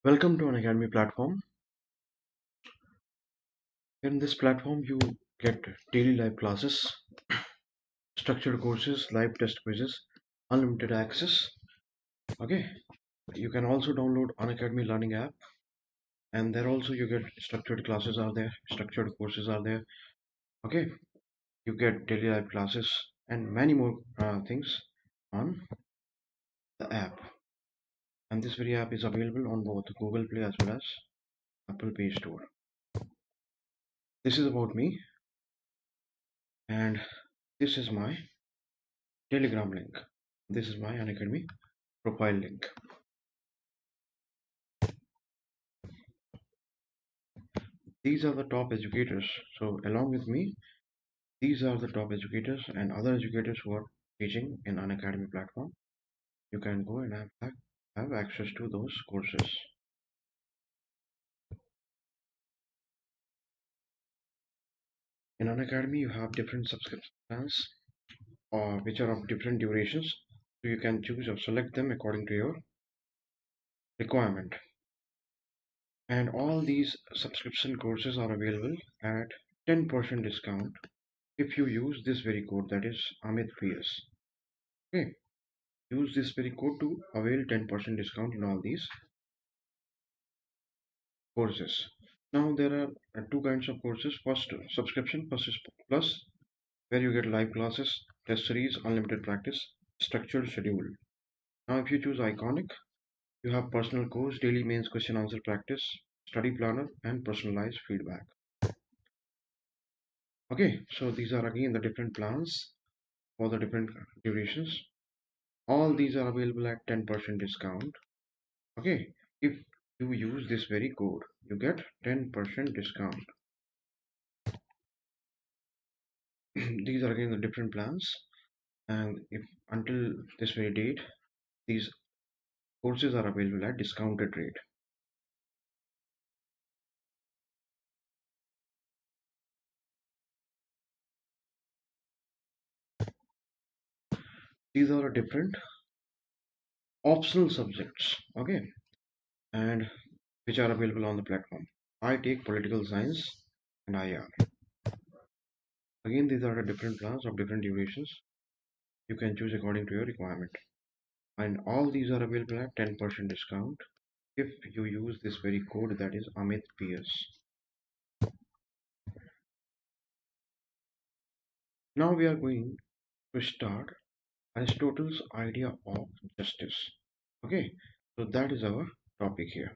Welcome to Unacademy platform. In this platform, you get daily live classes, structured courses, live test quizzes, unlimited access. Okay, you can also download Unacademy Learning app, and there also you get structured classes are there, structured courses are there. Okay, you get daily live classes and many more things on the app. And this very app is available on both Google Play as well as Apple Play Store. This is about me, and this is my Telegram link. This is my Unacademy profile link. These are the top educators. So along with me, these are the top educators and other educators who are teaching in Unacademy platform. You can go and have access to those courses. In Unacademy, you have different subscription plans which are of different durations. So you can choose or select them according to your requirement. And all these subscription courses are available at 10% discount if you use this very code, that is Amit PS. Okay, use this very code to avail 10% discount in all these courses. Now there are two kinds of courses. First, subscription plus, where you get live classes, test series, unlimited practice, structured schedule. Now if you choose Iconic, you have personal course, daily mains question answer practice, study planner, and personalized feedback. Okay, so these are again the different plans for the different durations. All these are available at 10% discount. Okay, if you use this very code, you get 10% discount. These are again the different plans, and if until this very date, these courses are available at discounted rate. These are different optional subjects, okay, and which are available on the platform. I take political science and IR. Again, these are the different plans of different durations. You can choose according to your requirement, and all these are available at 10% discount if you use this very code, that is Amit PS. Now we are going to start Aristotle's idea of justice. Okay, so that is our topic here.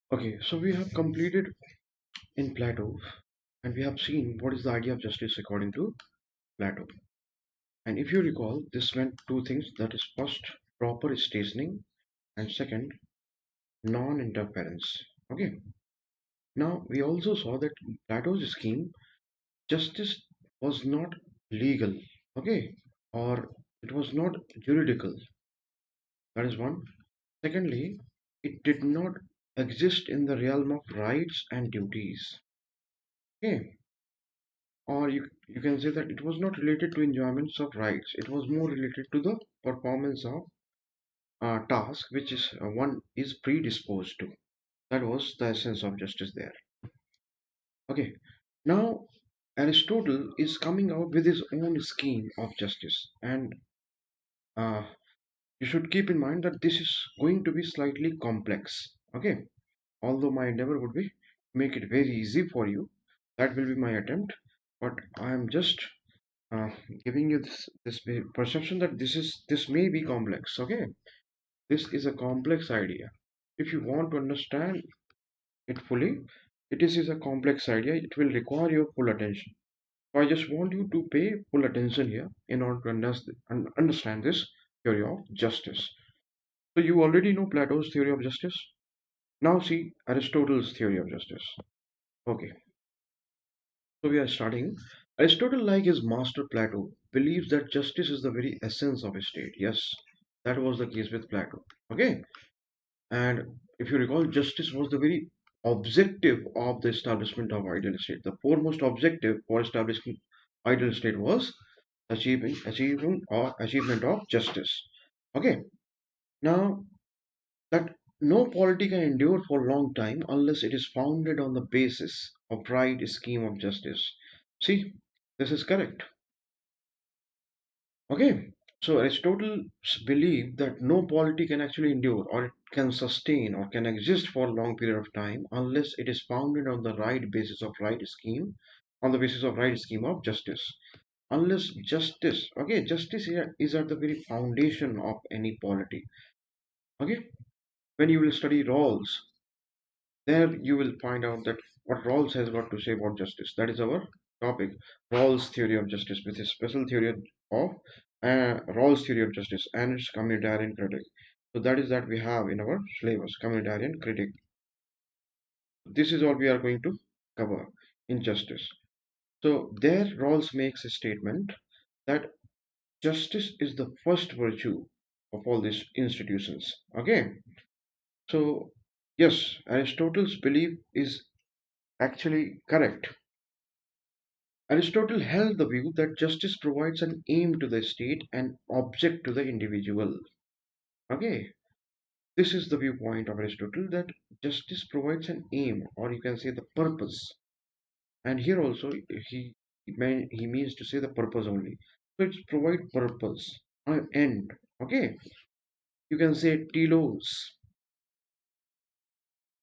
Okay, so we have completed in Plato and we have seen what is the idea of justice according to Plato. And if you recall, this meant two things, that is, first, proper stationing, and second, non interference. Okay, now we also saw that in Plato's scheme, justice was not legal, okay, or it was not juridical. That is one. Secondly, it did not exist in the realm of rights and duties. Okay, or you can say that it was not related to enjoyments of rights. It was more related to the performance of task which is one is predisposed to. That was the essence of justice there. Okay, now Aristotle is coming out with his own scheme of justice, and uh, you should keep in mind that this is going to be slightly complex. Okay, although my endeavor would be make it very easy for you, that will be my attempt, but I am just uh, giving you this perception that this may be complex. Okay, This is a complex idea. If you want to understand it fully, is a complex idea. It will require your full attention. So I just want you to pay full attention here in order to understand this theory of justice. So you already know Plato's theory of justice. Now see Aristotle's theory of justice. Okay, so we are starting. Aristotle, like his master Plato, believes that justice is the very essence of a state. Yes, that was the case with Plato. Okay, and if you recall, justice was the very objective of the establishment of ideal state. The foremost objective for establishing ideal state was achievement of justice. Okay, now that no polity can endure for a long time unless it is founded on the basis of right scheme of justice. See, this is correct. Okay, so Aristotle believed that no polity can actually endure or it can sustain or can exist for a long period of time unless it is founded on the right basis of right scheme, on the basis of right scheme of justice. Unless justice, okay, justice here is at the very foundation of any polity. Okay, when you will study Rawls, there you will find out that what Rawls has got to say about justice. That is our topic, Rawls' theory of justice, with his special theory of Rawls' theory of justice and its communitarian critic. So that is that we have in our syllabus, communitarian critic. This is all we are going to cover in justice. So there Rawls makes a statement that justice is the first virtue of all these institutions. Okay, so yes, Aristotle's belief is actually correct. Aristotle held the view that justice provides an aim to the state and object to the individual. Okay, this is the viewpoint of Aristotle, that justice provides an aim, or you can say the purpose. And here also he means to say the purpose only. So it's provide purpose, an end. Okay, you can say telos.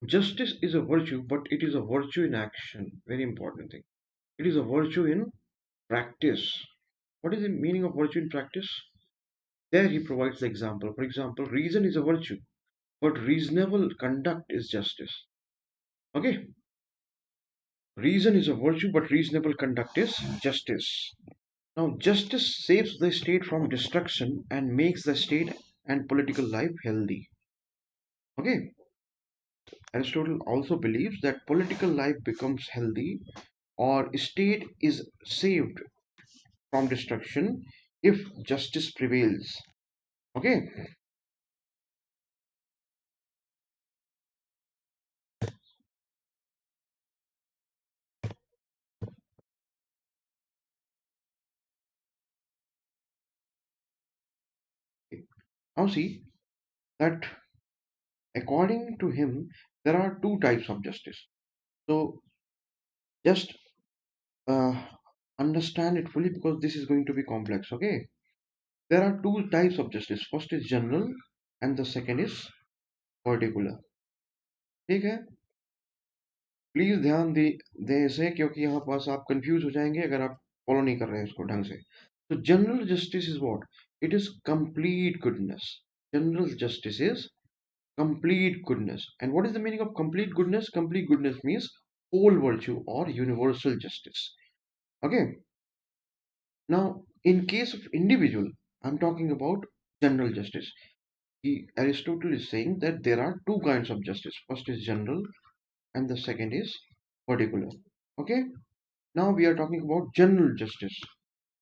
Justice is a virtue, but it is a virtue in action. Very important thing. It is a virtue in practice. What is the meaning of virtue in practice? There he provides the example. For example, reason is a virtue, but reasonable conduct is justice. Okay? Reason is a virtue, but reasonable conduct is justice. Now, justice saves the state from destruction and makes the state and political life healthy. Okay? Aristotle also believes that political life becomes healthy or state is saved from destruction if justice prevails. Okay? Now see that according to him, there are two types of justice. So just uh, understand it fully because this is going to be complex. Okay, there are two types of justice. First is general, and the second is particular. ठीक है, please ध्यान दे दें इसे क्योंकि यहाँ पास आप confuse हो जाएंगे अगर आप फॉलो नहीं कर रहे हैं उसको ढंग से. So general justice is what? It is complete goodness. General justice is complete goodness. And what is the meaning of complete goodness? Complete goodness means whole virtue or universal justice. Okay. Now, in case of individual, I'm talking about general justice. Aristotle is saying that there are two kinds of justice. First is general, and the second is particular. Okay. Now we are talking about general justice.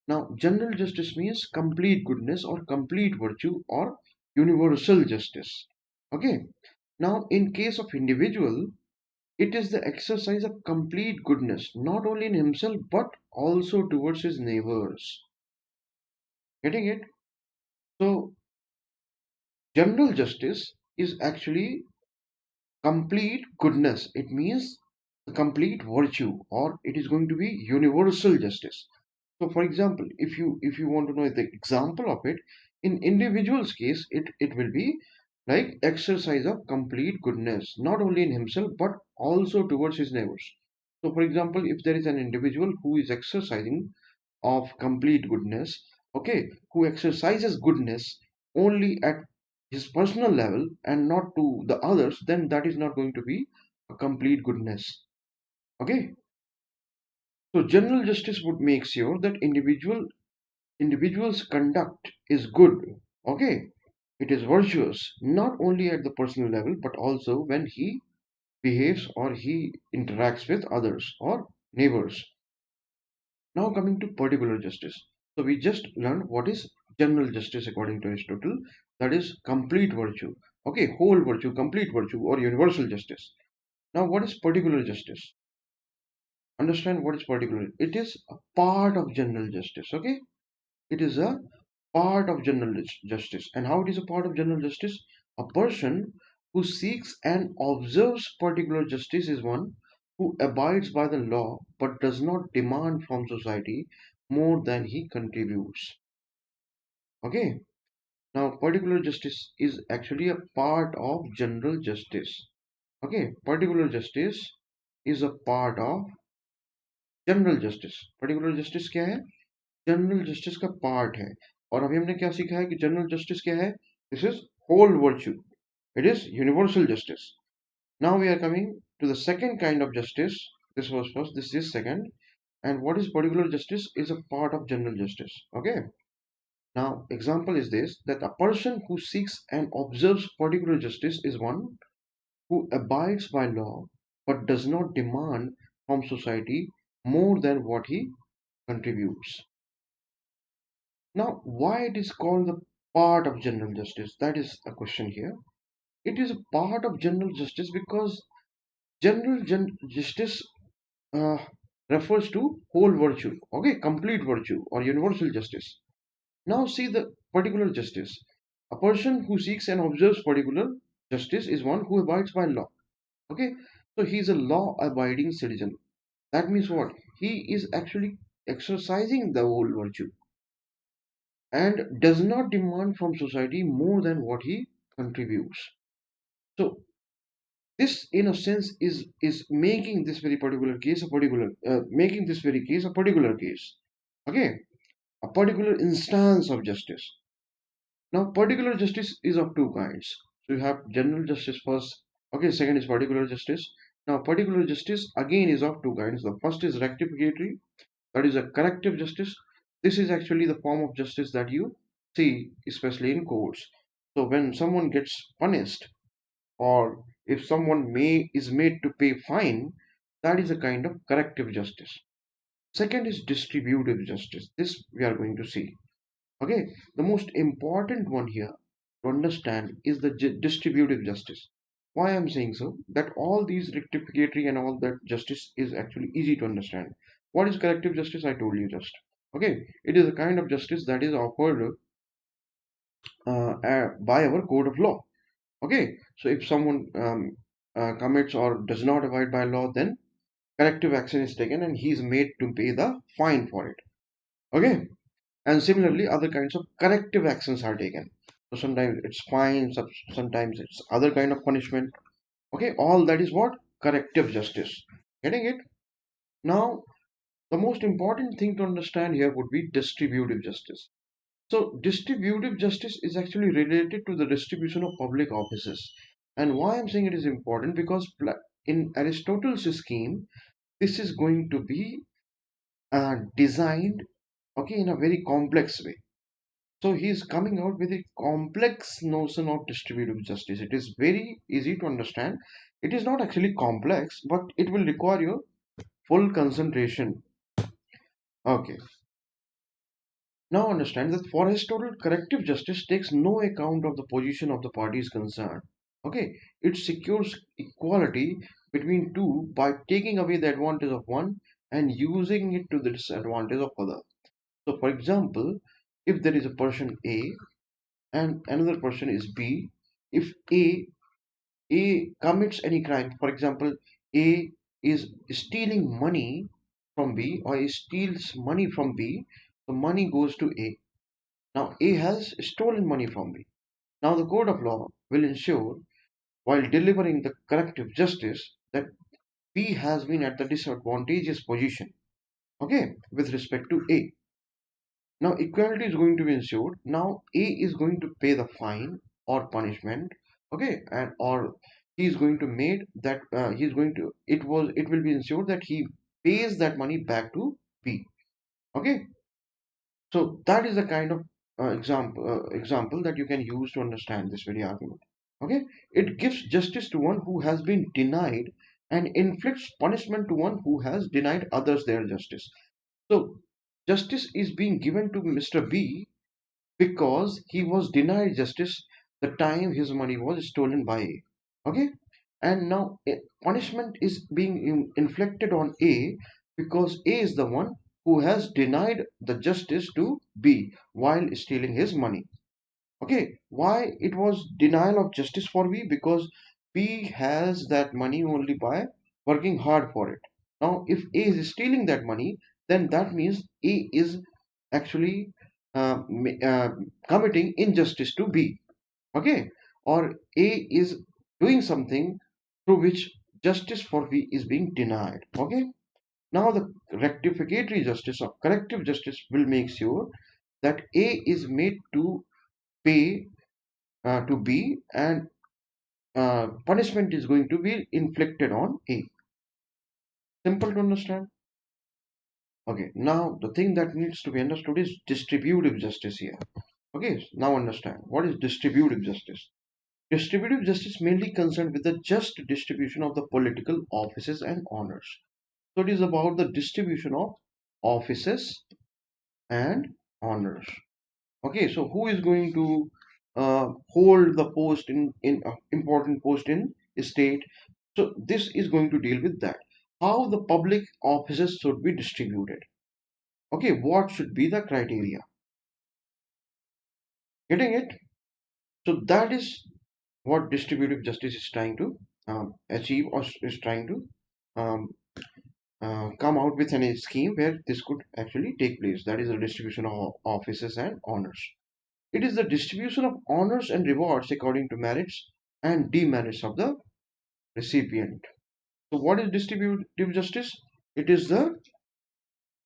Now, general justice means complete goodness or complete virtue or universal justice. Okay. Now, in case of individual, it is the exercise of complete goodness, not only in himself but also towards his neighbors. Getting it? So, general justice is actually complete goodness. It means the complete virtue, or it is going to be universal justice. So, for example, if you want to know the example of it, in individual's case, it will be like exercise of complete goodness, not only in himself but also towards his neighbors. So, for example, if there is an individual who is exercising of complete goodness, okay, who exercises goodness only at his personal level and not to the others, then that is not going to be a complete goodness. Okay, so general justice would make sure that individual's conduct is good. Okay, it is virtuous not only at the personal level but also when he behaves or he interacts with others or neighbors. Now coming to particular justice. So we just learned what is general justice according to Aristotle. That is complete virtue. Okay, whole virtue, complete virtue, or universal justice. Now what is particular justice? Understand what is particular. It is a part of general justice. Okay, it is a part of general justice. And how it is a part of general justice? A person who seeks and observes particular justice is one who abides by the law but does not demand from society more than he contributes. Okay, now particular justice is actually a part of general justice. Okay, particular justice is a part of general justice particular justice क्या है general justice का part है और अभी हमने क्या सीखा है कि जनरल जस्टिस क्या है this is whole virtue it is universal justice. Now we are coming to the second kind of justice. This was first, this is second. And what is particular justice is a part of general justice. Okay. Now example is this, that a person who seeks and observes particular justice is one who abides by law but does not demand from society more than what he contributes. Now, why it is called the part of general justice? That is a question here. It is a part of general justice because justice uh, refers to whole virtue, okay, complete virtue or universal justice. Now, see the particular justice. A person who seeks and observes particular justice is one who abides by law. Okay, so he is a law-abiding citizen. That means what? He is actually exercising the whole virtue and does not demand from society more than what he contributes. So this, in a sense, is making this very particular case a particular making this very case a particular case. Okay, a particular instance of justice. Now, particular justice is of two kinds. So you have general justice first. Okay, second is particular justice. Now, particular justice again is of two kinds. The first is rectificatory, that is a corrective justice. This is actually the form of justice that you see especially in courts. So when someone gets punished or if someone is made to pay fine, that is a kind of corrective justice. Second is distributive justice. This we are going to see. Okay, the most important one here to understand is the distributive justice. Why I'm saying so? That all these rectificatory and all that justice is actually easy to understand. What is corrective justice? I told you just. Okay, it is a kind of justice that is offered by our code of law. Okay, so if someone commits or does not abide by law, then corrective action is taken and he is made to pay the fine for it. Okay, and similarly other kinds of corrective actions are taken. So sometimes it's fine, sometimes it's other kind of punishment. Okay, all that is what corrective justice. Getting it? Now the most important thing to understand here would be distributive justice. So distributive justice is actually related to the distribution of public offices. And why I'm saying it is important, because in Aristotle's scheme this is going to be designed, okay, in a very complex way. So he is coming out with a complex notion of distributive justice. It is very easy to understand. It is not actually complex, but it will require your full concentration. Okay. Now understand that for Aristotle, corrective justice takes no account of the position of the parties concerned. Okay. It secures equality between two by taking away the advantage of one and using it to the disadvantage of other. So for example, if there is a person A and another person is B, if A commits any crime, for example, A is stealing money from B or he steals money from B, the money goes to A. Now A has stolen money from B. Now the code of law will ensure, while delivering the corrective justice, that B has been at the disadvantageous position, okay, with respect to A. Now equality is going to be ensured. Now A is going to pay the fine or punishment. Okay, and or he's going to made that he's going to it will be ensured that he pays that money back to B. Okay, so that is the kind of example that you can use to understand this very argument. Okay, it gives justice to one who has been denied and inflicts punishment to one who has denied others their justice. So justice is being given to Mr. B because he was denied justice the time his money was stolen by A. Okay, and now punishment is being inflicted on A because A is the one who has denied the justice to B while stealing his money. Okay, why it was denial of justice for B? Because B has that money only by working hard for it. Now, if A is stealing that money, then that means A is actually committing injustice to B. Okay, or A is doing something through which justice for B is being denied. Okay, now the rectificatory justice or corrective justice will make sure that A is made to pay to B, and punishment is going to be inflicted on A. Simple to understand. Okay, now the thing that needs to be understood is distributive justice here. Okay, now understand what is distributive justice. Distributive justice mainly concerned with the just distribution of the political offices and honors. So it is about the distribution of offices and honors. Okay, so who is going to hold the post in important post in state? So this is going to deal with that. How the public offices should be distributed. Okay, what should be the criteria? Getting it? So that is what distributive justice is trying to achieve, or is trying to um, come out with a scheme where this could actually take place. That is the distribution of offices and honors. It is the distribution of honors and rewards according to merits and demerits of the recipient. So, what is distributive justice? It is the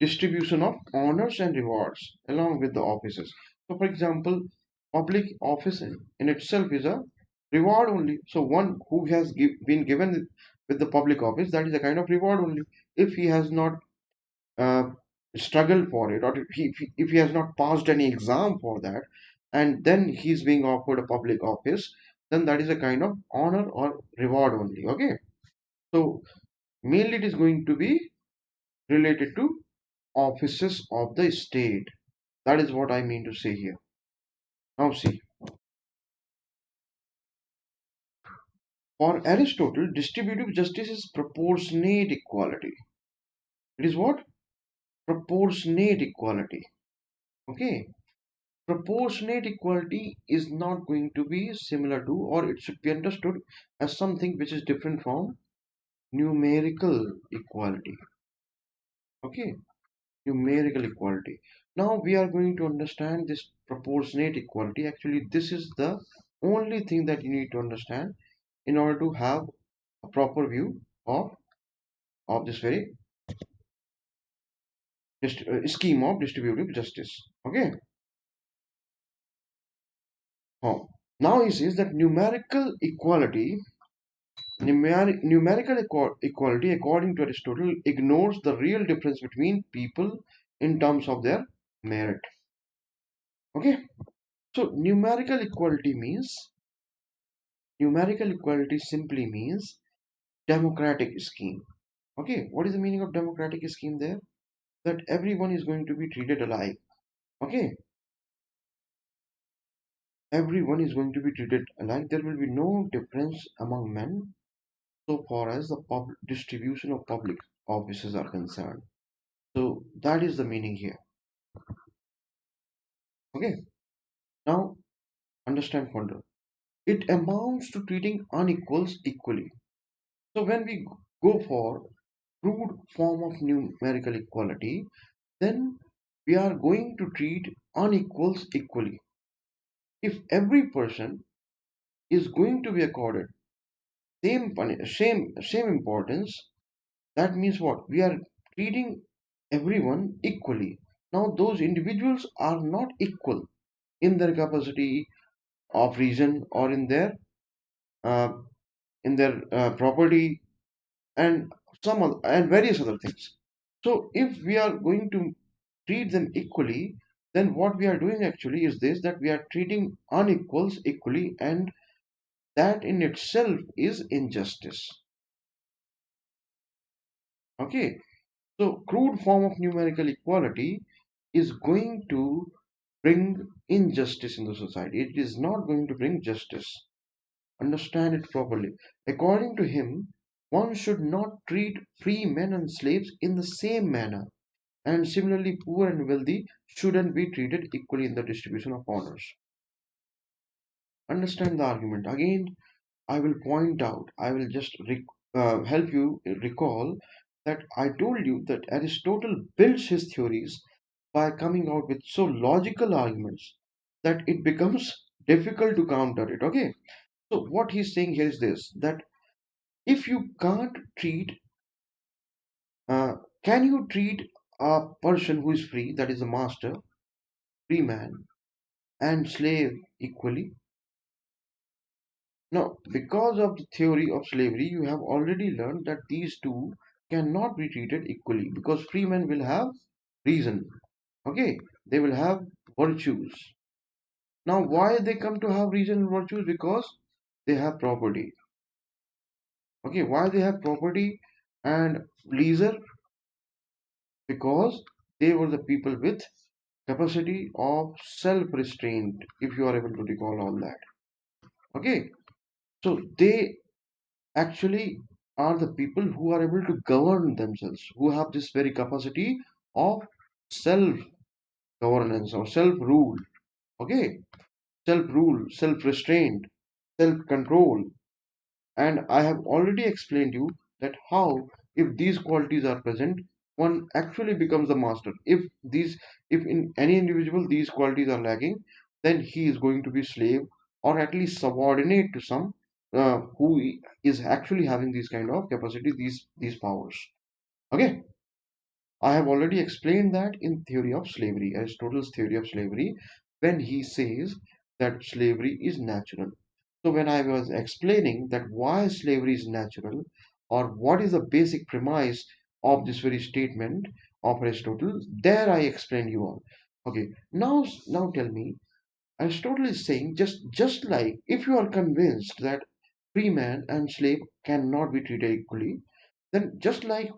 distribution of honors and rewards along with the offices. So, for example, public office in itself is a reward only. So, one who has been given with the public office, that is a kind of reward only. If he has not uh, struggled for it, or if he has not passed any exam for that, and then he's being offered a public office, then that is a kind of honor or reward only. Okay, so mainly it is going to be related to offices of the state. That is what I mean to say here. Now see, for Aristotle, distributive justice is proportionate equality. It is what? Proportionate equality. Okay, proportionate equality is not going to be similar to, or it should be understood as something which is different from numerical equality. Okay, numerical equality. Now we are going to understand this proportionate equality. Actually, this is the only thing that you need to understand in order to have a proper view of this very scheme of distributive justice. Okay. Oh. Now he says that numerical equality, according to Aristotle, ignores the real difference between people in terms of their merit. Okay, so numerical equality simply means democratic scheme. Okay, what is the meaning of democratic scheme there? That everyone is going to be treated alike. Okay, everyone is going to be treated alike. There will be no difference among men so far as the distribution of public offices are concerned. So that is the meaning here. Okay, now understand further. It amounts to treating unequals equally. So when we go for crude form of numerical equality, then we are going to treat unequals equally. If every person is going to be accorded same importance, that means what? We are treating everyone equally. Now those individuals are not equal in their capacity, of reason or uh, in their property and and various other things. So if we are going to treat them equally, then what we are doing actually is this, that we are treating unequals equally, and that in itself is injustice. Okay, so crude form of numerical equality is going to bring injustice in the society. It is not going to bring justice. Understand it properly. According to him, one should not treat free men and slaves in the same manner, and similarly, poor and wealthy shouldn't be treated equally in the distribution of honors. Understand the argument. Again, I will point out, I will just help you recall that I told you that Aristotle builds his theories by coming out with so logical arguments that it becomes difficult to counter it. Okay, so what he's saying here is this, that if you can't treat, uh, can you treat a person who is free, that is a master, free man, and slave equally? Now, because of the theory of slavery, you have already learned that these two cannot be treated equally, because free men will have reason. Okay, they will have virtues. Now, why they come to have reason and virtues? Because they have property. Okay, why they have property and leisure? Because they were the people with capacity of self-restraint, if you are able to recall all that. Okay, so they actually are the people who are able to govern themselves, who have this very capacity of self governance or self rule. Okay, self rule, self restraint, self control. And I have already explained you that how, if these qualities are present, one actually becomes the master. If in any individual these qualities are lacking, then he is going to be slave, or at least subordinate to some who is actually having these kind of capacity, these powers. Okay, I have already explained that in theory of slavery, Aristotle's theory of slavery, when he says that slavery is natural. So when I was explaining that why slavery is natural, or what is the basic premise of this very statement of Aristotle, there I explained you all. Okay, now tell me, Aristotle is saying, just like if you are convinced that free man and slave cannot be treated equally, then just like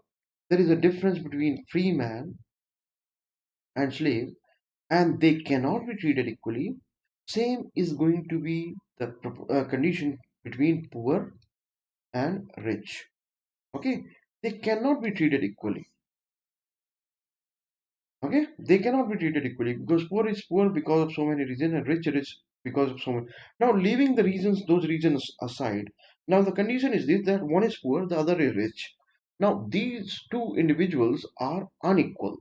there is a difference between free man and slave, and they cannot be treated equally, same is going to be the condition between poor and rich. Okay, they cannot be treated equally. Okay, they cannot be treated equally, because poor is poor because of so many reasons, and rich is because of so many. Now, leaving the reasons, those reasons aside, now the condition is this, that one is poor, the other is rich. Now, these two individuals are unequal.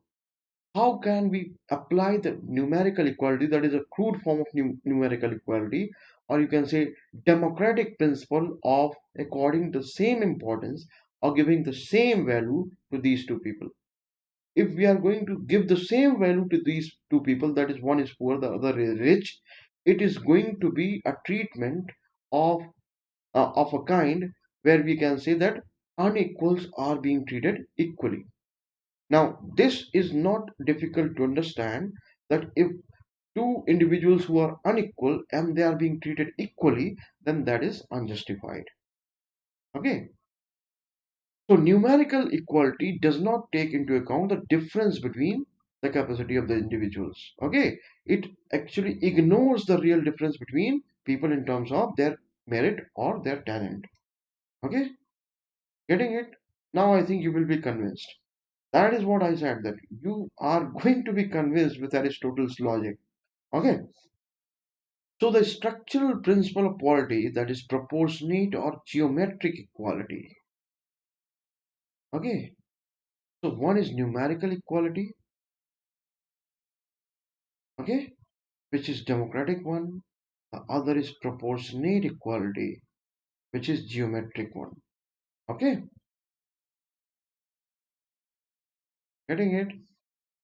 How can we apply the numerical equality, that is a crude form of numerical equality, or you can say democratic principle of according the same importance or giving the same value to these two people? If we are going to give the same value to these two people, that is, one is poor, the other is rich, it is going to be a treatment of of a kind where we can say that unequals are being treated equally. Now, this is not difficult to understand, that if two individuals who are unequal and they are being treated equally, then that is unjustified. Okay. So, numerical equality does not take into account the difference between the capacity of the individuals. Okay. It actually ignores the real difference between people in terms of their merit or their talent. Okay. Getting it? Now I think you will be convinced. That is what I said, that you are going to be convinced with Aristotle's logic. Okay. So the structural principle of polity, that is proportionate or geometric equality. Okay. So one is numerical equality, okay, which is democratic one. The other is proportionate equality, which is geometric one. Okay. Getting it?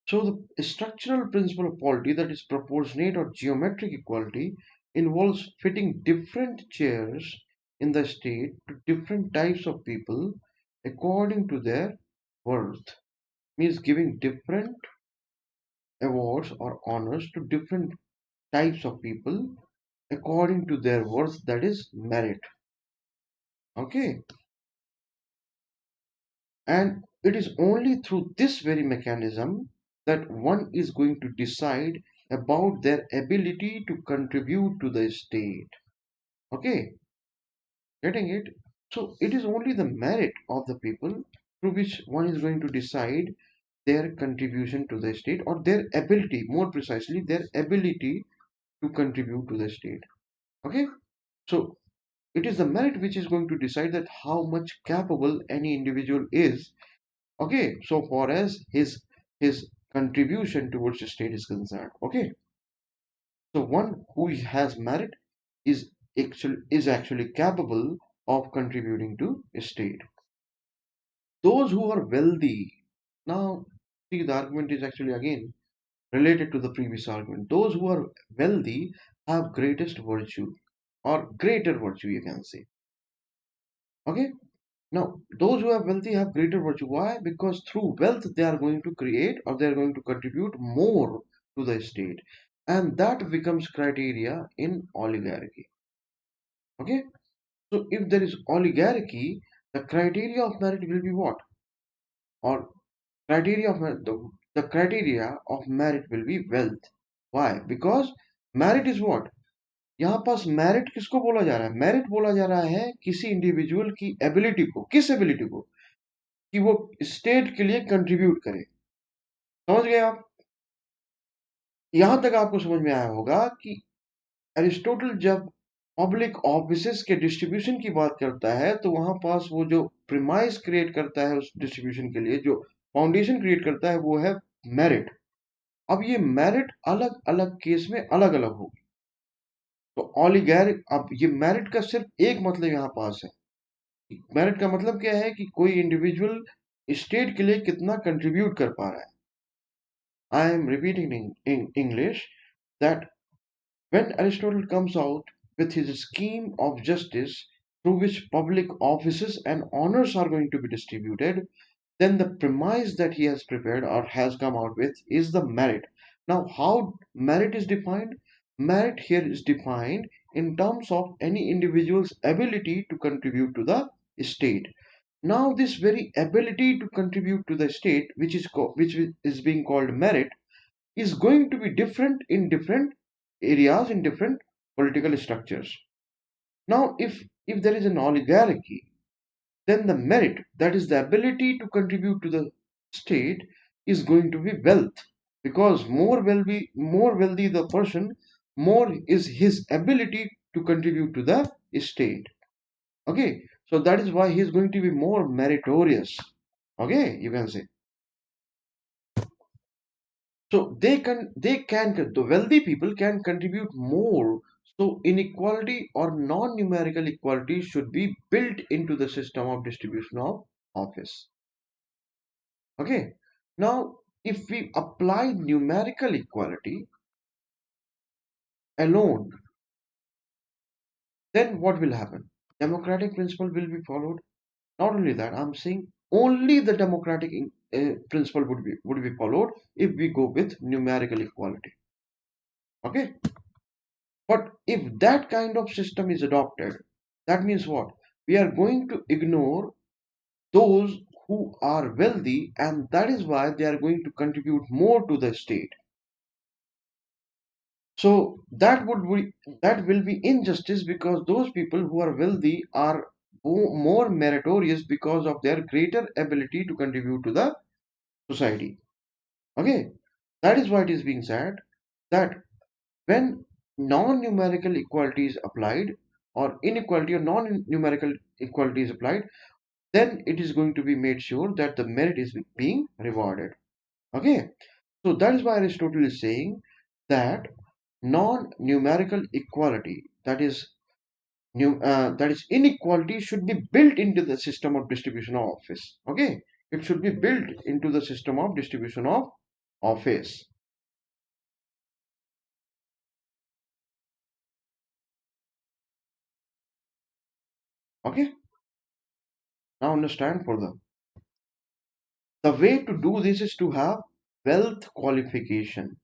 So the structural principle of polity, that is proportionate or geometric equality, involves fitting different chairs in the state to different types of people according to their worth. Means giving different awards or honors to different types of people according to their worth, that is merit. Okay, and it is only through this very mechanism that one is going to decide about their ability to contribute to the state. Okay, getting it? So it is only the merit of the people through which one is going to decide their contribution to the state, or their ability, more precisely, their ability to contribute to the state. Okay, so it is the merit which is going to decide that how much capable any individual is. Okay, so far as his contribution towards the state is concerned. Okay, so one who has merit is actually capable of contributing to a state. Those who are wealthy, now see, the argument is actually again related to the previous argument. Those who are wealthy have greatest virtue, or greater virtue, you can say. Okay, now those who are wealthy have greater virtue. Why? Because through wealth they are going to create, or they are going to contribute more to the state, and that becomes criteria in oligarchy. Okay, so if there is oligarchy, the criteria of merit will be what? Or criteria of the criteria of merit will be wealth. Why? Because merit is what? यहाँ पास merit किसको बोला जा रहा है? Merit बोला जा रहा है किसी इंडिविजुअल की एबिलिटी को. किस एबिलिटी को? कि वो स्टेट के लिए कंट्रीब्यूट करे. समझ गए आप? यहां तक आपको समझ में आया होगा कि एरिस्टोटल जब पब्लिक ऑफिसेस के डिस्ट्रीब्यूशन की बात करता है, तो वहां पास वो जो प्रिमाइस क्रिएट करता है उस डिस्ट्रीब्यूशन के लिए, जो फाउंडेशन क्रिएट करता है, वो है मेरिट. अब ये मेरिट अलग अलग केस में अलग अलग होगी. तो ऑलिगैरिक, अब ये मेरिट का सिर्फ एक मतलब यहाँ पास है. मेरिट का मतलब क्या है? कि कोई इंडिविजुअल स्टेट के लिए कितना कंट्रीब्यूट कर पा रहा है. I am repeating in English that when Aristotle comes out with his scheme of justice through which public offices and honors are going to be distributed, then the premise that he has prepared or has come out with is the merit. Now, how merit is defined? Merit here is defined in terms of any individual's ability to contribute to the state. Now, this very ability to contribute to the state, which is being called merit, is going to be different in different areas, in different political structures. Now, if there is an oligarchy, then the merit, that is the ability to contribute to the state, is going to be wealth, because more wealthy the person, more is his ability to contribute to the state. Okay, so that is why he is going to be more meritorious. Okay, you can say. So the wealthy people can contribute more. So inequality or non-numerical equality should be built into the system of distribution of office. Okay. Now, if we apply numerical equality alone, then what will happen? Democratic principle will be followed. Not only that, I'm saying only the democratic principle would be followed if we go with numerical equality. Okay. But if that kind of system is adopted, that means what? We are going to ignore those who are wealthy, and that is why they are going to contribute more to the state. So that will be injustice, because those people who are wealthy are more meritorious because of their greater ability to contribute to the society. Okay, that is why it is being said that when non-numerical equality is applied, or inequality or non-numerical equality is applied, then it is going to be made sure that the merit is being rewarded. Okay, so that is why Aristotle is saying that non-numerical equality, that is inequality, should be built into the system of distribution of office. Okay, it should be built into the system of distribution of office. Okay, now understand further. The way to do this is to have wealth qualification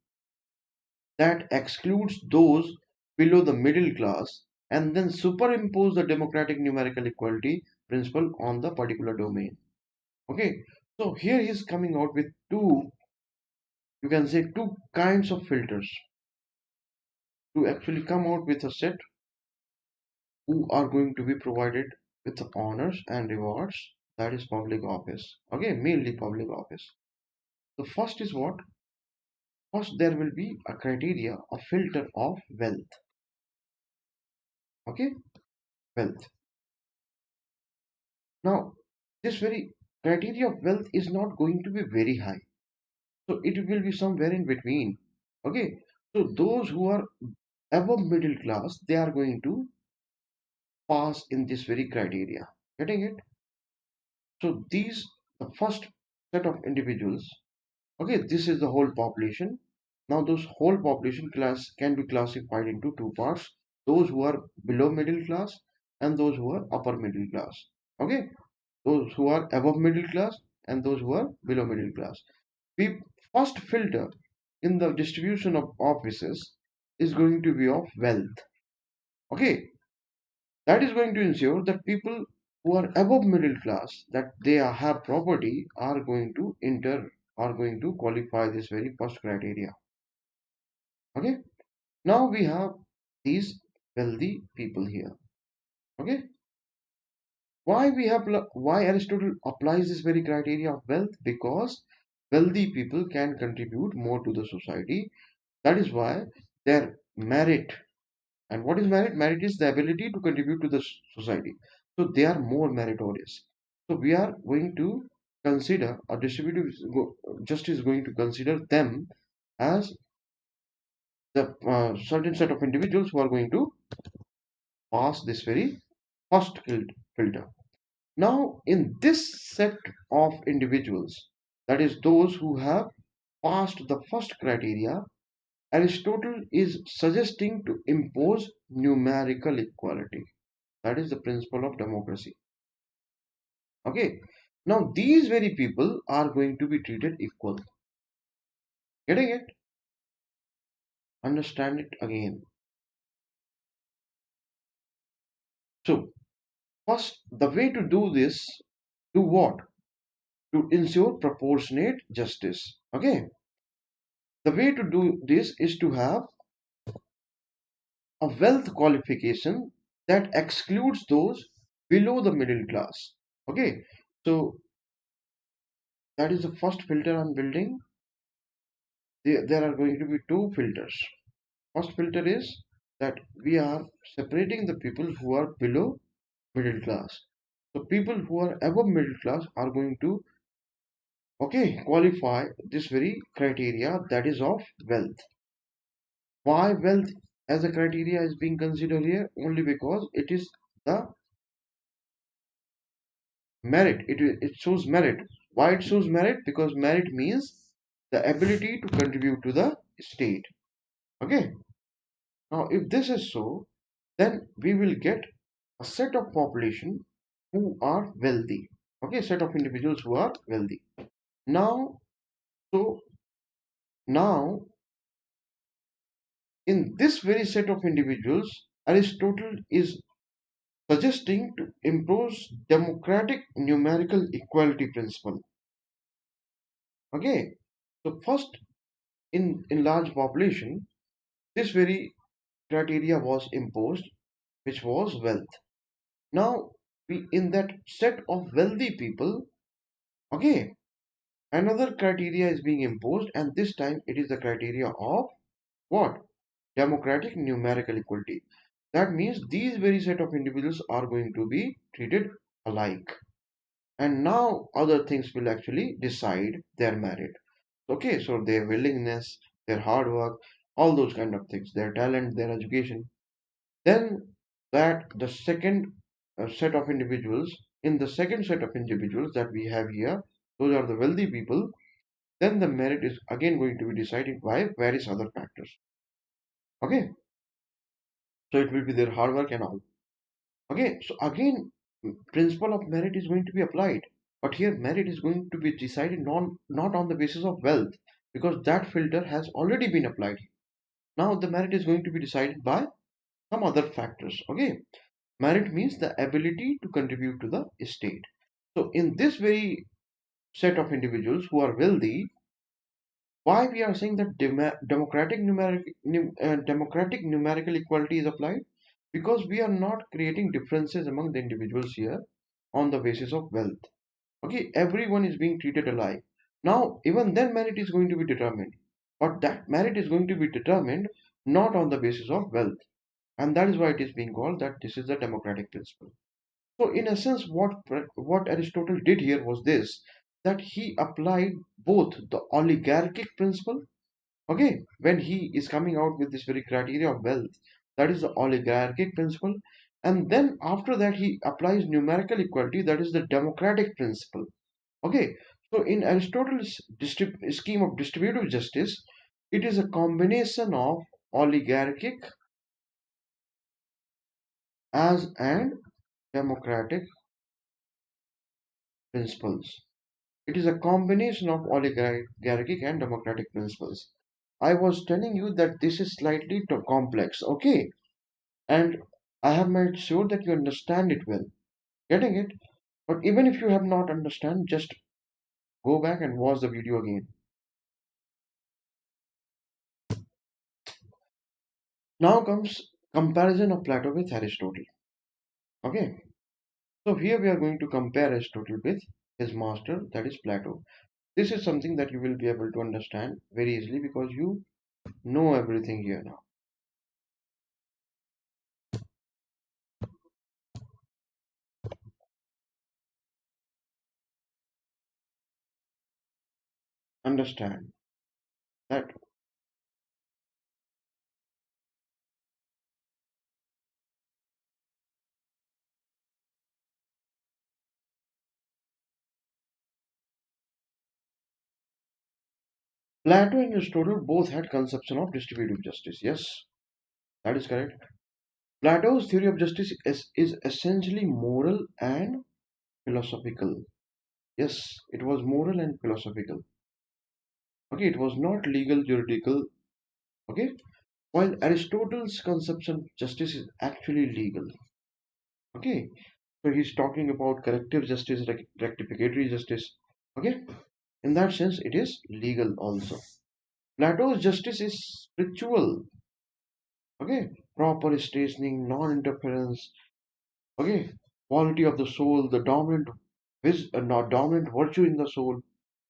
that excludes those below the middle class and then superimpose the democratic numerical equality principle on the particular domain. Okay, so here he is coming out with two, you can say two kinds of filters to actually come out with a set who are going to be provided with honors and rewards, that is public office. Okay, mainly public office. The first is what? First, there will be a criteria, a filter of wealth. Okay, wealth. Now, this very criteria of wealth is not going to be very high. So it will be somewhere in between. Okay, so those who are above middle class, they are going to pass in this very criteria. Getting it? So these, the first set of individuals, okay, this is the whole population. Now those whole population class can be classified into two parts: those who are below middle class and those who are upper middle class. Okay, those who are above middle class and those who are below middle class. We first filter in the distribution of offices is going to be of wealth. Okay, that is going to ensure that people who are above middle class, that they have property, are going to enter, are going to qualify this very first criteria. Okay, now we have these wealthy people here. Okay, why Aristotle applies this very criteria of wealth? Because wealthy people can contribute more to the society. That is why their merit, and what is merit? Merit is the ability to contribute to the society. So they are more meritorious. So we are going to consider, a distributive justice is going to consider them as the certain set of individuals who are going to pass this very first filter. Now, in this set of individuals, that is those who have passed the first criteria, Aristotle is suggesting to impose numerical equality. That is the principle of democracy. Okay. Now, these very people are going to be treated equal. Getting it? Understand it again. So, first, the way to do this, do what? To ensure proportionate justice. Okay. The way to do this is to have a wealth qualification that excludes those below the middle class. Okay. So, that is the first filter I'm building. There are going to be two filters. First filter is that we are separating the people who are below middle class. So people who are above middle class are going to, okay, qualify this very criteria, that is of wealth. Why wealth as a criteria is being considered here? Only because it is the merit. It shows merit. Why it shows merit? Because merit means the ability to contribute to the state. Okay. Now, if this is so, then we will get a set of population who are wealthy. Okay, set of individuals who are wealthy. Now, so now in this very set of individuals, Aristotle is suggesting to impose democratic numerical equality principle. Okay, so first in large population, this very criteria was imposed, which was wealth. Now, we in that set of wealthy people, okay, another criteria is being imposed, and this time it is the criteria of what? Democratic numerical equality. That means these very set of individuals are going to be treated alike. And now other things will actually decide their merit. Okay, so their willingness, their hard work, all those kind of things, their talent, their education. Then that the second set of individuals, in the second set of individuals that we have here, those are the wealthy people, then the merit is again going to be decided by various other factors. Okay, so it will be their hard work and all. Okay, so again principle of merit is going to be applied. But here merit is going to be decided not on the basis of wealth, because that filter has already been applied. Now the merit is going to be decided by some other factors. Okay, merit means the ability to contribute to the state. So in this very set of individuals who are wealthy, why we are saying that democratic numerical equality is applied? Because we are not creating differences among the individuals here on the basis of wealth. Okay, everyone is being treated alike. Now, even then, merit is going to be determined, but that merit is going to be determined not on the basis of wealth, and that is why it is being called that this is the democratic principle. So, in essence, what Aristotle did here was this, that he applied both the oligarchic principle. Okay, when he is coming out with this very criteria of wealth, that is the oligarchic principle, and then after that he applies numerical equality, that is the democratic principle. Okay, so in Aristotle's scheme of distributive justice, it is a combination of oligarchic as and democratic principles. It is a combination of oligarchic and democratic principles. I was telling you that this is slightly complex, okay, and I have made sure that you understand it well. Getting it? But even if you have not understand, just go back and watch the video again. Now comes comparison of Plato with Aristotle. Okay, so here we are going to compare Aristotle with his master, that is Plato. This is something that you will be able to understand very easily because you know everything here now. Understand that Plato and Aristotle both had conception of distributive justice. Yes, that is correct. Plato's theory of justice is essentially moral and philosophical. Yes, it was moral and philosophical. Okay, it was not legal, juridical. Okay, while Aristotle's conception of justice is actually legal. Okay, so he's talking about corrective justice, rectificatory justice. Okay, in that sense, it is legal also. Plato's justice is spiritual. Okay, proper stationing, non-interference. Okay, quality of the soul, the not dominant virtue in the soul.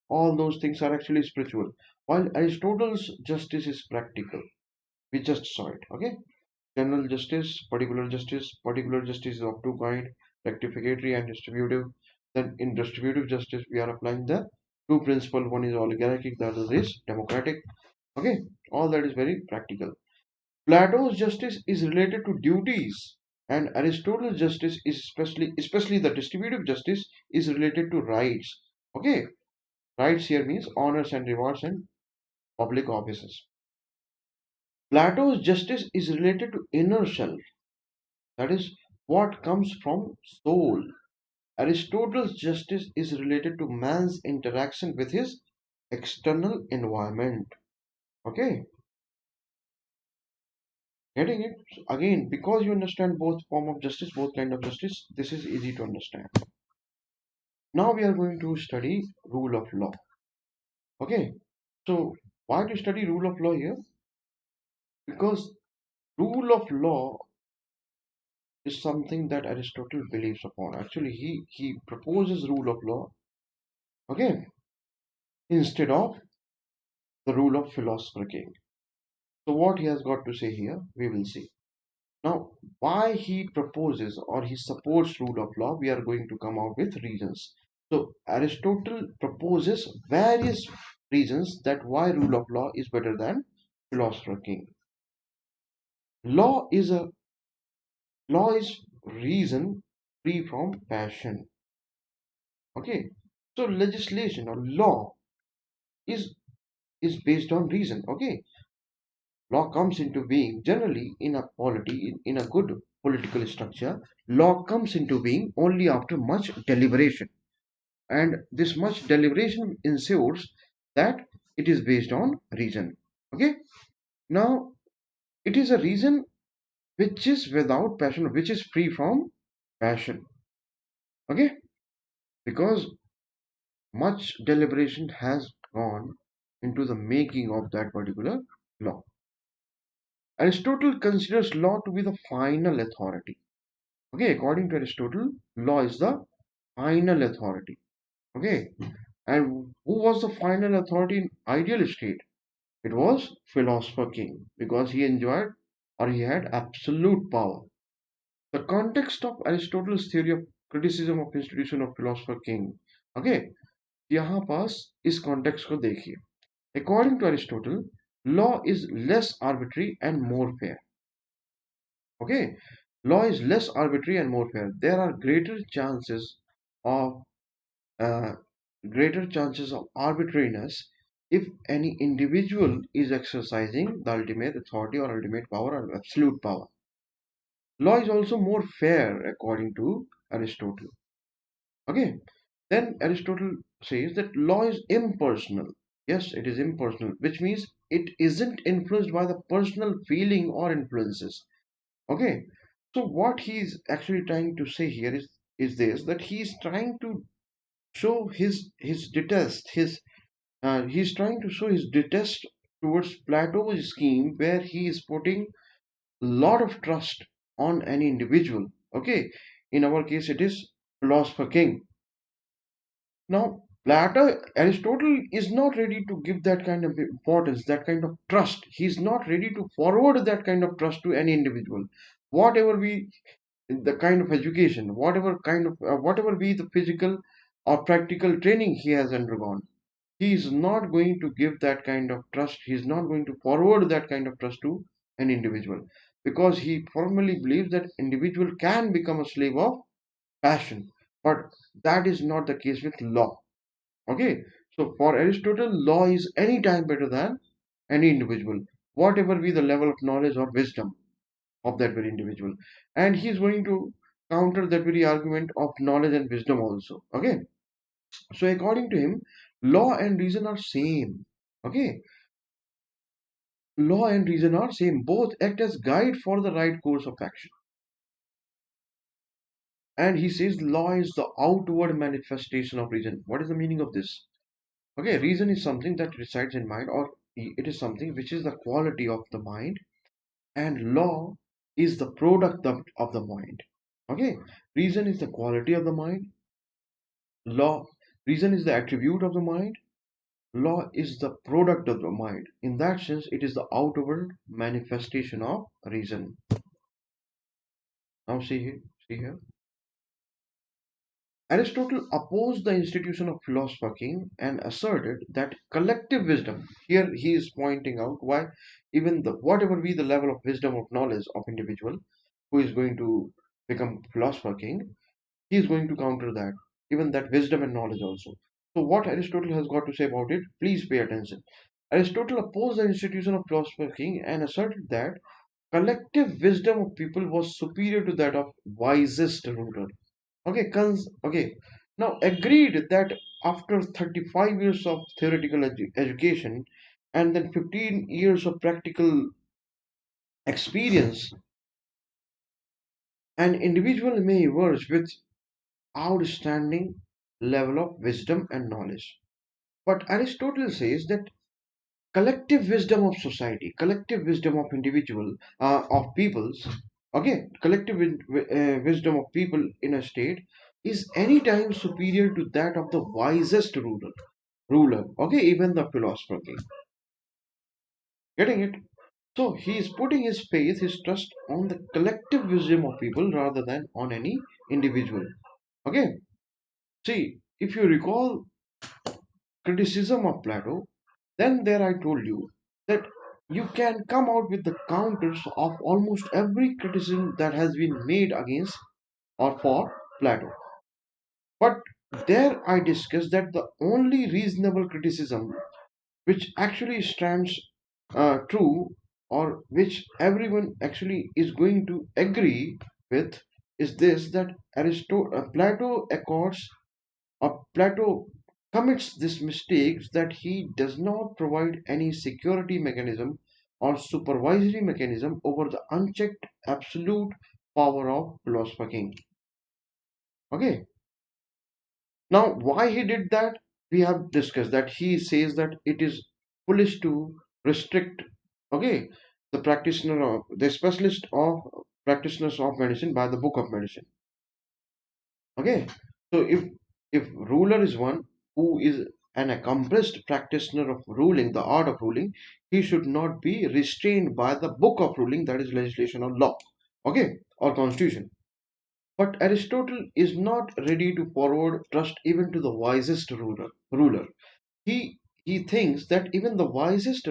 All those things are actually spiritual. While Aristotle's justice is practical. We just saw it. Okay, general justice, particular justice is of two kinds, rectificatory and distributive. Then in distributive justice we are applying the two principle, one is oligarchic, the other is democratic. Okay, all that is very practical. Plato's justice is related to duties, and Aristotle's justice is especially the distributive justice is related to rights. Okay, rights here means honors and rewards and public offices. Plato's justice is related to inner self, that is what comes from soul. Aristotle's justice is related to man's interaction with his external environment. Okay, getting it? Again, because you understand both form of justice, both kind of justice, this is easy to understand. Now we are going to study rule of law. Okay, so why to study rule of law here? Because rule of law is something that Aristotle believes upon. Actually, he proposes rule of law. Okay, instead of the rule of philosopher king. So what he has got to say here, we will see. Now, why he proposes or he supports rule of law, we are going to come out with reasons. So Aristotle proposes various reasons that why rule of law is better than philosopher king. Law is a law is reason free from passion. Okay, so legislation or law is is based on reason. Okay, law comes into being generally in a polity, in a good political structure, law comes into being only after much deliberation. And this much deliberation ensures that it is based on reason. Okay. Now, it is a reason which is without passion, which is free from passion. Okay. Because much deliberation has gone into the making of that particular law. Aristotle considers law to be the final authority. Okay, according to Aristotle, law is the final authority. Okay, and who was the final authority in ideal state? It was philosopher king because he enjoyed or he had absolute power. The context of Aristotle's theory of criticism of institution of philosopher king. Okay, यहाँ पास इस context को देखिए. According to Aristotle, law is less arbitrary and more fair. Okay, law is less arbitrary and more fair. There are of uh, greater chances of arbitrariness if any individual is exercising the ultimate authority or ultimate power or absolute power. Law is also more fair according to Aristotle. Okay, then Aristotle says that law is impersonal. Yes, it is impersonal, which means it isn't influenced by the personal feeling or influences. Okay, so what he's actually trying to say here is this, that he's trying to show his detest his he's trying to show his detest towards Plato's scheme where he is putting a lot of trust on any individual. Okay, in our case it is philosopher king. Now Plato, Aristotle is not ready to give that kind of importance, that kind of trust. He's not ready to forward that kind of trust to any individual, whatever be the kind of education, whatever be the physical or practical training he has undergone. He is not going to give that kind of trust. He is not going to forward that kind of trust to an individual because he firmly believes that individual can become a slave of passion. But that is not the case with law. Okay, so for Aristotle, law is any time better than any individual, whatever be the level of knowledge or wisdom of that very individual. And he is going to counter that very argument of knowledge and wisdom also. Okay, so according to him, law and reason are same. Okay, law and reason are same. Both act as guide for the right course of action. And he says law is the outward manifestation of reason. What is the meaning of this? Okay, reason is something that resides in mind, or it is something which is the quality of the mind, and law is the product of the mind. Okay, reason is the quality of the mind. Law, reason is the attribute of the mind. Law is the product of the mind. In that sense, it is the outward manifestation of reason. Now see here. Aristotle opposed the institution of philosopher king and asserted that collective wisdom. Here he is pointing out why even the whatever be the level of wisdom of knowledge of individual who is going to become philosopher king, he is going to counter that, even that wisdom and knowledge also. So what Aristotle has got to say about it, please pay attention. Aristotle opposed the institution of philosopher king and asserted that collective wisdom of people was superior to that of wisest ruler. Okay. Now agreed that after 35 years of theoretical education and then 15 years of practical experience, an individual may emerge with outstanding level of wisdom and knowledge. But Aristotle says that collective wisdom of society, collective wisdom of individual, of peoples, okay, collective wisdom of people in a state is any time superior to that of the wisest ruler, okay, even the philosopher king. Getting it? So he is putting his faith, his trust on the collective wisdom of people rather than on any individual. Okay. See, if you recall criticism of Plato, then there I told you that you can come out with the counters of almost every criticism that has been made against or for Plato. But there I discussed that the only reasonable criticism which actually stands true or which everyone actually is going to agree with, is this, that Plato accords, or Plato commits this mistake, that he does not provide any security mechanism or supervisory mechanism over the unchecked absolute power of philosopher king. Okay, now why he did that, we have discussed that he says that it is foolish to restrict, okay, the practitioner of the specialist of practitioners of medicine by the book of medicine. Okay, so if ruler is one who is an accomplished practitioner of ruling, the art of ruling, he should not be restrained by the book of ruling, that is legislation or law, okay, or constitution. But Aristotle is not ready to forward trust even to the wisest ruler. He thinks that even the wisest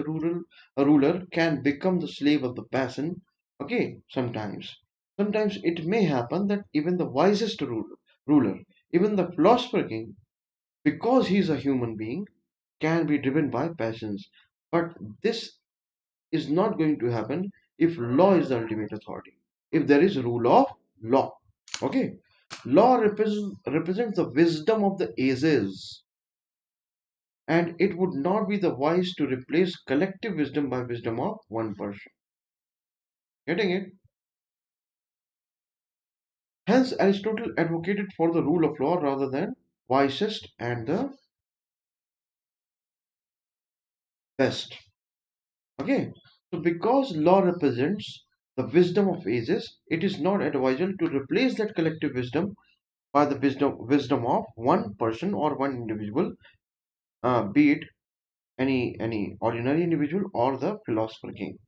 ruler can become the slave of the passion. Okay, sometimes it may happen that even the wisest ruler, even the philosopher king, because he is a human being, can be driven by passions. But this is not going to happen if law is the ultimate authority. If there is rule of law, okay, law represents the wisdom of the ages, and it would not be the wise to replace collective wisdom by wisdom of one person. Getting it? Hence, Aristotle advocated for the rule of law rather than wisest and the best. Okay, so because law represents the wisdom of ages, it is not advisable to replace that collective wisdom by the wisdom of one person or one individual, be it any ordinary individual or the philosopher king.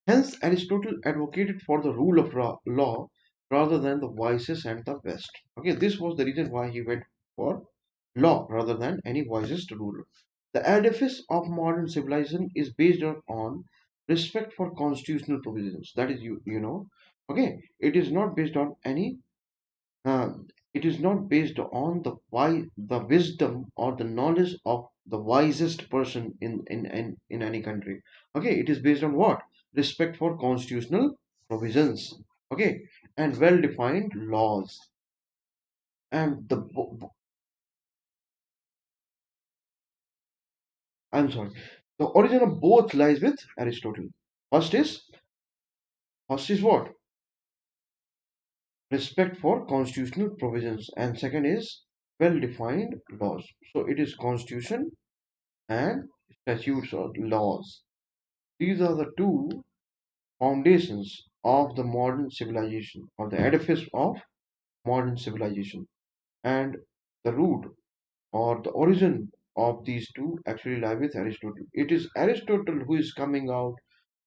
Hence, Aristotle advocated for the rule of law rather than the wisest and the best. Okay, this was the reason why he went for law rather than any wisest ruler. The edifice of modern civilization is based on respect for constitutional provisions. That is, you know, okay, it is not based on any uh, it is not based on the wisdom or the knowledge of the wisest person in any country. Okay, it is based on what? Respect for constitutional provisions. Okay, and well defined laws. And I'm sorry, the origin of both lies with Aristotle. First is first is what? Respect for constitutional provisions, and second is well defined laws. So it is constitution and statutes or laws. These are the two foundations of the modern civilization, or the edifice of modern civilization. And the root or the origin of these two actually lie with Aristotle. It is Aristotle who is coming out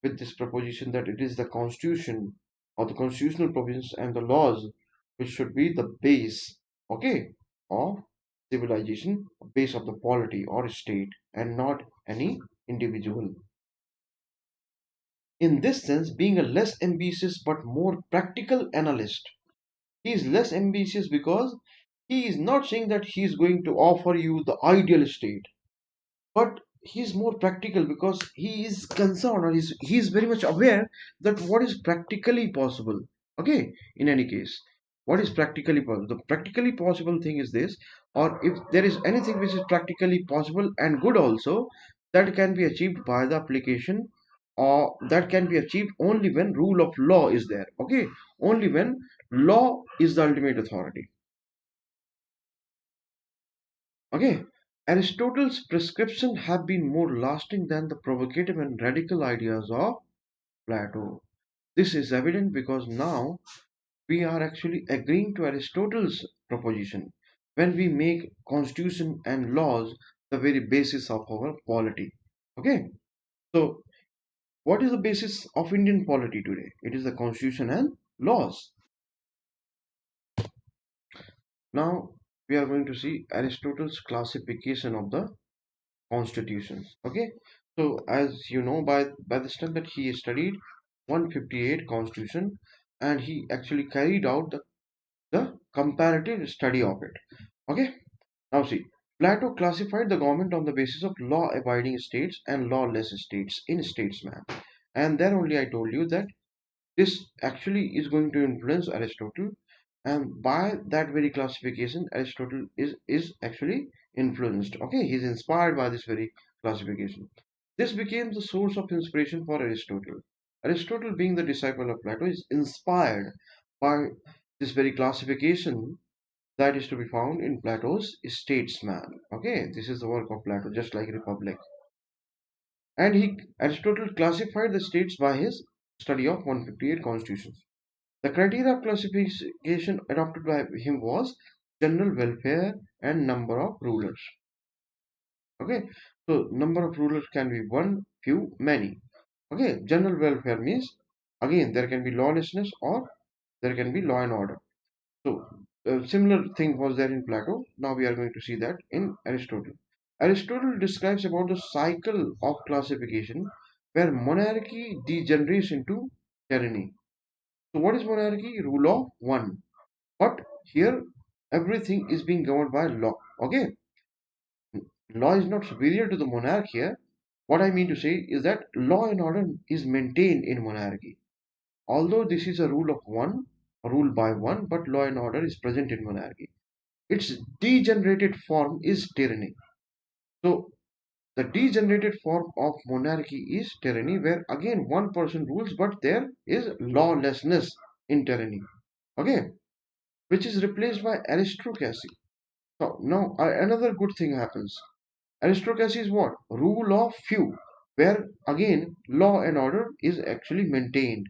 with this proposition that it is the constitution or the constitutional provisions and the laws which should be the base, okay, of civilization, base of the polity or state, and not any individual. In this sense, being a less ambitious but more practical analyst, he is less ambitious because he is not saying that he is going to offer you the ideal state, but he is more practical because he is concerned, or he is very much aware that what is practically possible. Okay, in any case, what is practically possible? The practically possible thing is this, or if there is anything which is practically possible and good also, that can be achieved by the application, or that can be achieved only when rule of law is there. Okay, only when law is the ultimate authority. Okay, Aristotle's prescription have been more lasting than the provocative and radical ideas of Plato. This is evident because now we are actually agreeing to Aristotle's proposition when we make constitution and laws the very basis of our polity. Okay, so what is the basis of Indian polity today? It is the constitution and laws. Now we are going to see Aristotle's classification of the constitutions. Okay, so as you know, by the time that he studied 158 constitution, and he actually carried out the comparative study of it. Okay, now see, Plato classified the government on the basis of law abiding states and lawless states in statesman, And then only I told you that this actually is going to influence Aristotle, and by that very classification Aristotle is actually influenced. Okay, he's inspired by this very classification. This became the source of inspiration for Aristotle. Aristotle, being the disciple of Plato, is inspired by this very classification that is to be found in Plato's Statesman. Okay, this is the work of Plato, just like Republic. And Aristotle classified the states by his study of 158 constitutions. The criteria of classification adopted by him was general welfare and number of rulers. Okay, so number of rulers can be one, few, many. Okay, general welfare means again there can be lawlessness or there can be law and order. So a similar thing was there in Plato. Now we are going to see that in Aristotle. Aristotle describes about the cycle of classification where monarchy degenerates into tyranny. So what is monarchy? Rule of one. But here everything is being governed by law. Okay, law is not superior to the monarch here. What I mean to say is that law and order is maintained in monarchy. Although this is a rule of one, a rule by one, but law and order is present in monarchy. Its degenerated form is tyranny. So the degenerated form of monarchy is tyranny, where again one person rules, but there is lawlessness in tyranny. Okay, which is replaced by aristocracy. So now another good thing happens. Aristocracy is what? Rule of few, where again law and order is actually maintained.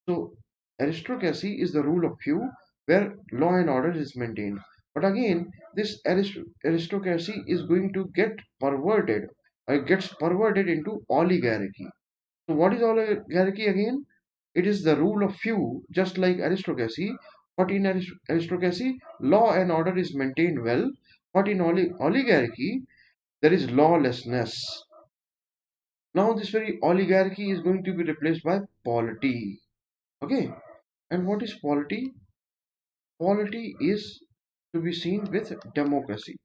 So aristocracy is the rule of few, where law and order is maintained. But again, this aristocracy is going to get perverted, gets perverted into oligarchy. So what is oligarchy again? It is the rule of few, just like aristocracy. But in aristocracy, law and order is maintained well. But in oligarchy, there is lawlessness. Now this very oligarchy is going to be replaced by polity. Okay, and what is polity? Polity is to be seen with democracy.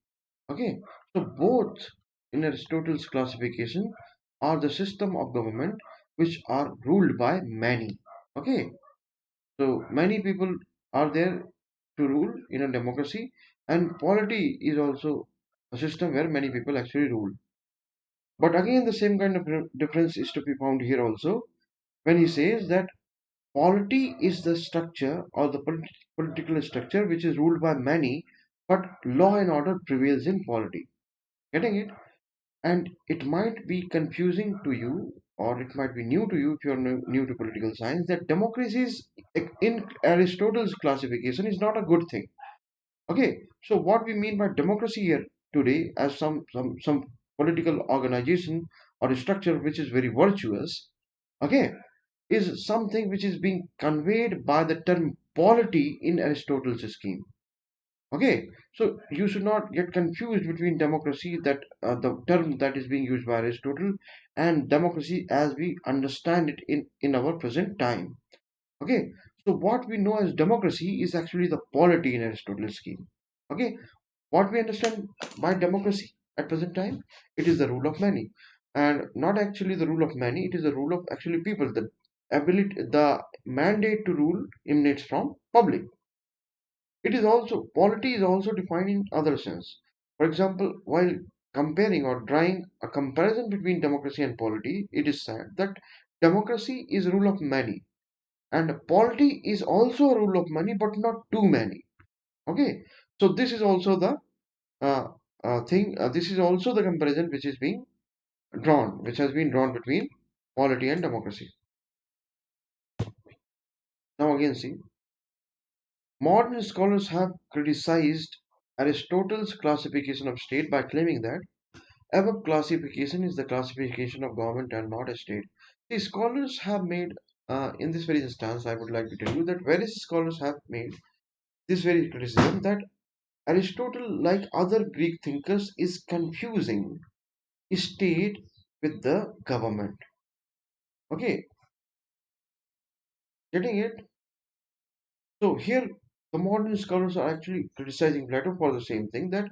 Okay, so both in Aristotle's classification are the system of government which are ruled by many. Okay, so many people are there to rule in a democracy, and polity is also a system where many people actually rule. But again, the same kind of difference is to be found here also when he says that polity is the structure or the political structure which is ruled by many, but law and order prevails in polity. Getting it? And it might be confusing to you, or it might be new to you if you're new to political science, that democracy is, in Aristotle's classification, is not a good thing. Okay, so what we mean by democracy here today as some political organization or a structure which is very virtuous, okay, is something which is being conveyed by the term polity in Aristotle's scheme. Okay, so you should not get confused between democracy, that the term that is being used by Aristotle, and democracy as we understand it in our present time. Okay, so what we know as democracy is actually the polity in Aristotle's scheme. Okay, what we understand by democracy at present time, it is the rule of many, and not actually the rule of many. It is the rule of actually people. The ability, the mandate to rule emanates from public. It is also polity is also defined in other sense. For example, while comparing or drawing a comparison between democracy and polity, it is said that democracy is rule of many, and polity is also a rule of many, but not too many. Okay, so this is also the uh, thing. This is also the comparison which is being drawn, which has been drawn between polity and democracy. Now again, see, modern scholars have criticized Aristotle's classification of state by claiming that above classification is the classification of government and not a state. The scholars have made, in this very instance, I would like to tell you that various scholars have made this very criticism that Aristotle, like other Greek thinkers, is confusing state with the government. Okay, getting it? So here, the modern scholars are actually criticizing Plato for the same thing, that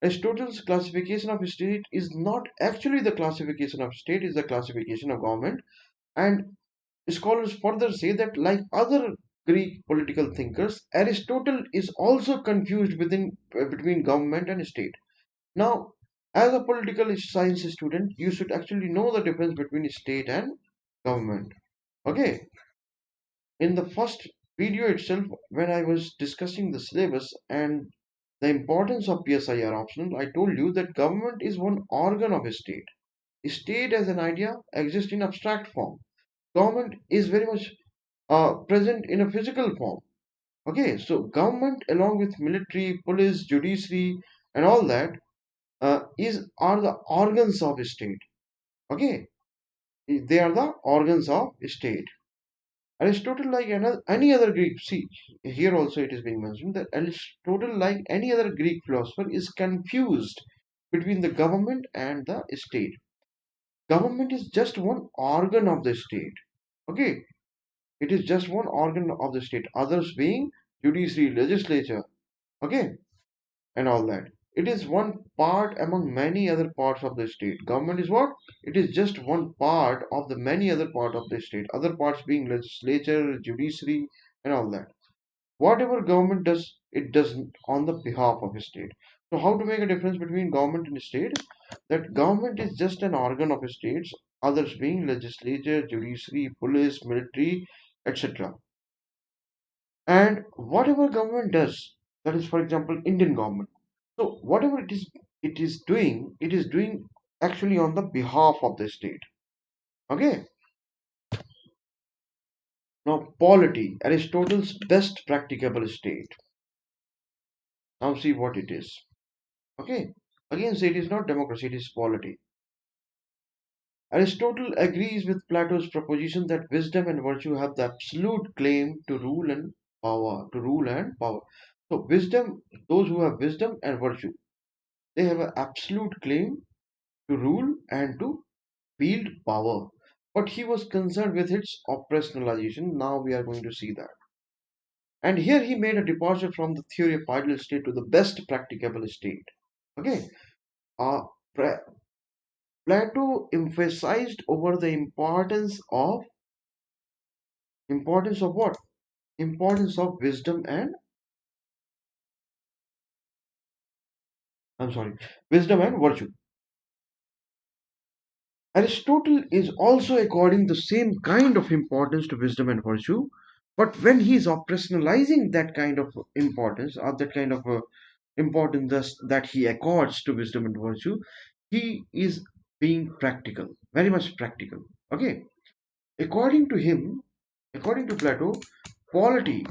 Aristotle's classification of state is not actually the classification of state, is the classification of government, and Scholars further say that, like other Greek political thinkers, Aristotle is also confused between government and state. Now, as a political science student, you should actually know the difference between state and government. Okay, in the first video itself, when I was discussing the syllabus and the importance of PSIR optional, I told you that government is one organ of a state. State as an idea exists in abstract form. Government is very much present in a physical form. Okay, so government along with military, police, judiciary, and all that is are the organs of a state. Okay, they are the organs of a state. Aristotle, like any other Greek, see here also it is being mentioned that Aristotle, like any other Greek philosopher, is confused between the government and the state. Government is just one organ of the state. Okay, it is just one organ of the state. Others being judiciary, legislature. Okay, and all that. It is one part among many other parts of the state. Government is what? It is just one part of the many other part of the state. Other parts being legislature, judiciary, and all that. Whatever government does, it does on the behalf of a state. So how to make a difference between government and state? That government is just an organ of a state, others being legislature, judiciary, police, military, etc. And whatever government does, that is for example Indian government, so whatever it is doing actually on the behalf of the state. Okay, now polity, Aristotle's best practicable state. Now see what it is. Okay, again say it is not democracy, it is polity. Aristotle agrees with Plato's proposition that wisdom and virtue have the absolute claim to rule and power. So wisdom, those who have wisdom and virtue, they have an absolute claim to rule and to wield power. But he was concerned with its operationalization. Now we are going to see that. And here he made a departure from the theory of ideal state to the best practicable state. Okay. Uh, Plato emphasized over the importance of what? Importance of wisdom and I'm sorry, wisdom and virtue. Aristotle is also according the same kind of importance to wisdom and virtue, but when he is operationalizing that kind of importance or that kind of importance that he accords to wisdom and virtue, he is being practical, very much practical. Okay, according to him, according to Plato, polity,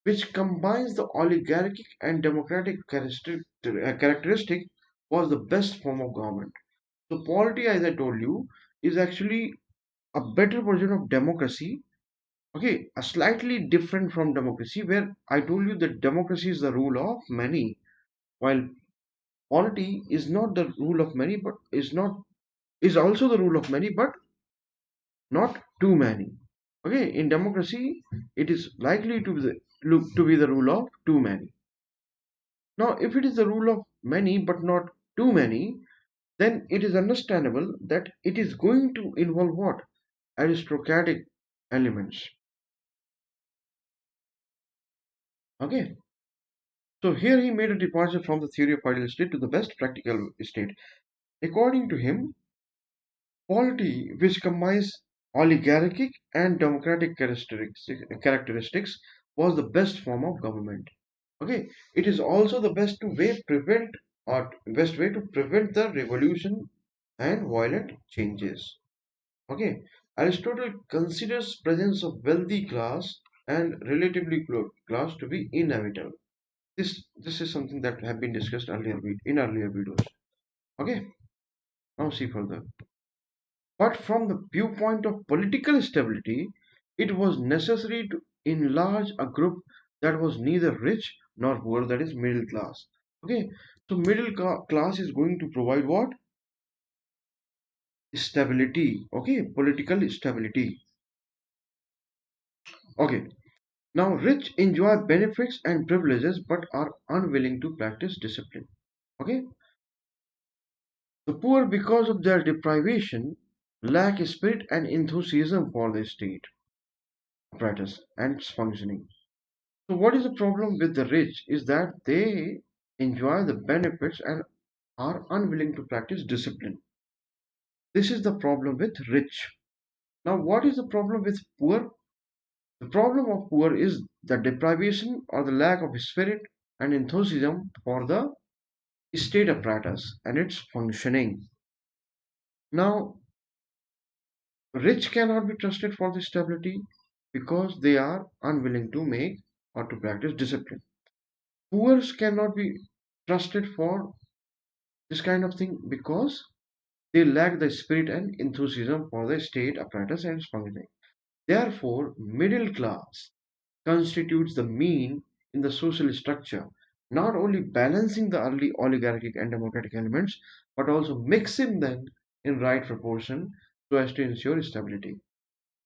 which combines the oligarchic and democratic characteristic, was the best form of government. So polity, as I told you, is actually a better version of democracy. Okay, a slightly different from democracy, where I told you that democracy is the rule of many, while polity is not the rule of many, but is also the rule of many, but not too many. Okay, in democracy, it is likely to be the rule of too many. Now, if it is the rule of many but not too many, then it is understandable that it is going to involve what? Aristocratic elements. Okay. So here he made a departure from the theory of ideal state to the best practical state. According to him, polity, which combines oligarchic and democratic characteristics, was the best form of government. Okay, it is also the best way to prevent the revolution and violent changes. Okay, Aristotle considers presence of wealthy class and relatively clothed class to be inevitable. This is something that have been discussed in earlier videos. Okay, now see further. But from the viewpoint of political stability, it was necessary to enlarge a group that was neither rich nor poor, that is middle class. Okay, so class is going to provide what? Stability. Okay, political stability. Okay, now rich enjoy benefits and privileges but are unwilling to practice discipline. Okay, the poor, because of their deprivation, lack spirit and enthusiasm for the state. apparatus and its functioning. So what is the problem with the rich is that they enjoy the benefits and are unwilling to practice discipline. This is the problem with rich. Now, what is the problem with poor? The problem of poor is the deprivation or the lack of spirit and enthusiasm for the state apparatus and its functioning. Now, rich cannot be trusted for the stability because they are unwilling to make or to practice discipline. Poor cannot be trusted for this kind of thing because they lack the spirit and enthusiasm for the state apparatus and its functioning. Therefore, middle class constitutes the mean in the social structure, not only balancing the early oligarchic and democratic elements, but also mixing them in right proportion so as to ensure stability.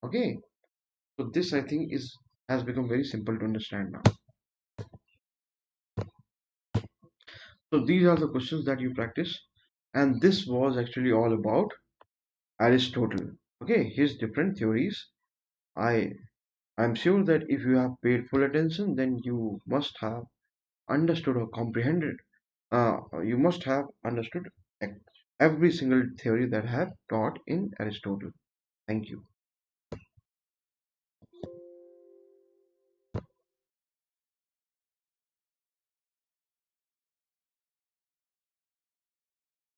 Okay, so this I think is has become very simple to understand now. So these are the questions that you practice, and this was actually all about Aristotle. Okay, his different theories. I I'm sure that if you have paid full attention, then you must have understood or comprehended. You must have understood every single theory that I have taught in Aristotle. Thank you.